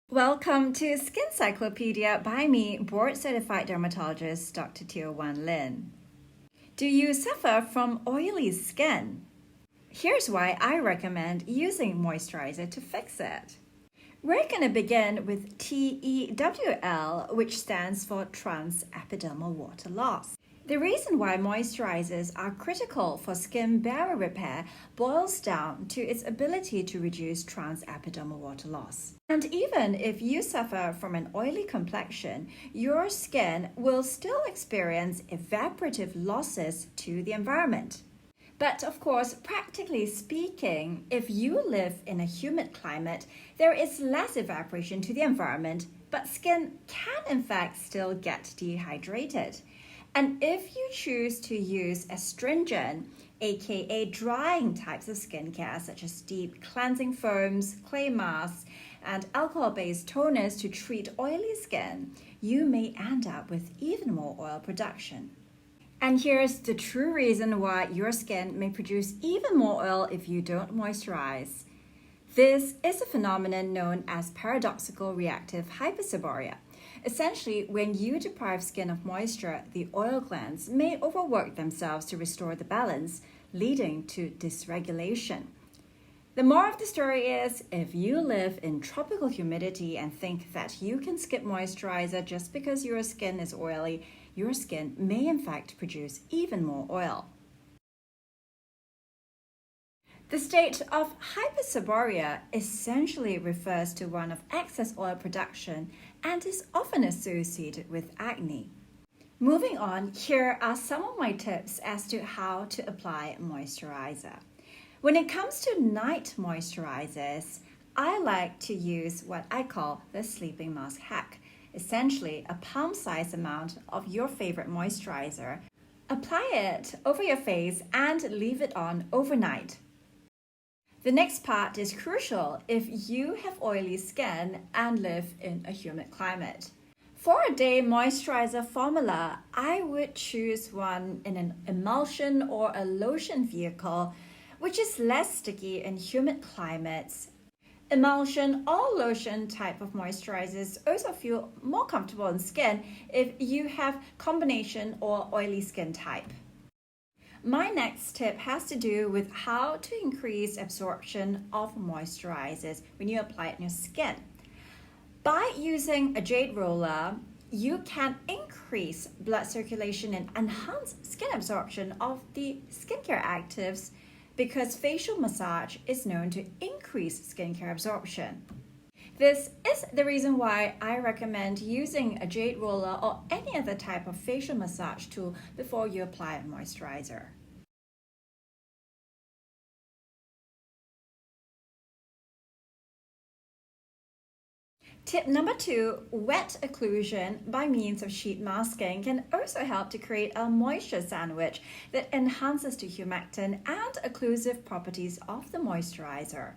Welcome to Skin Cyclopedia by me, board-certified dermatologist Dr. TWL. Do you suffer from oily skin? Here's why I recommend using moisturizer to fix it. We're going to begin with TWL, which stands for Trans-Epidermal water loss. The reason why moisturizers are critical for skin barrier repair boils down to its ability to reduce trans-epidermal water loss. And even if you suffer from an oily complexion, your skin will still experience evaporative losses to the environment. But of course, practically speaking, if you live in a humid climate, there is less evaporation to the environment, but skin can in fact still get dehydrated. And if you choose to use astringent, aka drying types of skincare such as deep cleansing foams, clay masks, and alcohol-based toners to treat oily skin, you may end up with even more oil production. And here's the true reason why your skin may produce even more oil if you don't moisturize. This is a phenomenon known as paradoxical reactive hyperseborrhea. Essentially, when you deprive skin of moisture, the oil glands may overwork themselves to restore the balance, leading to dysregulation. The moral of the story is, if you live in tropical humidity and think that you can skip moisturizer just because your skin is oily, your skin may in fact produce even more oil. The state of hyperseborrhea essentially refers to one of excess oil production and is often associated with acne. Moving on, here are some of my tips as to how to apply moisturizer. When it comes to night moisturizers, I like to use what I call the sleeping mask hack. Essentially, a palm-sized amount of your favorite moisturizer. Apply it over your face and leave it on overnight. The next part is crucial if you have oily skin and live in a humid climate. For a day moisturizer formula, I would choose one in an emulsion or a lotion vehicle, which is less sticky in humid climates. Emulsion or lotion type of moisturizers also feel more comfortable in skin if you have combination or oily skin type. My next tip has to do with how to increase absorption of moisturizers when you apply it on your skin. By using a jade roller, you can increase blood circulation and enhance skin absorption of the skincare actives because facial massage is known to increase skincare absorption. This is the reason why I recommend using a jade roller or any other type of facial massage tool before you apply a moisturizer. Tip number 2, wet occlusion by means of sheet masking can also help to create a moisture sandwich that enhances the humectant and occlusive properties of the moisturizer.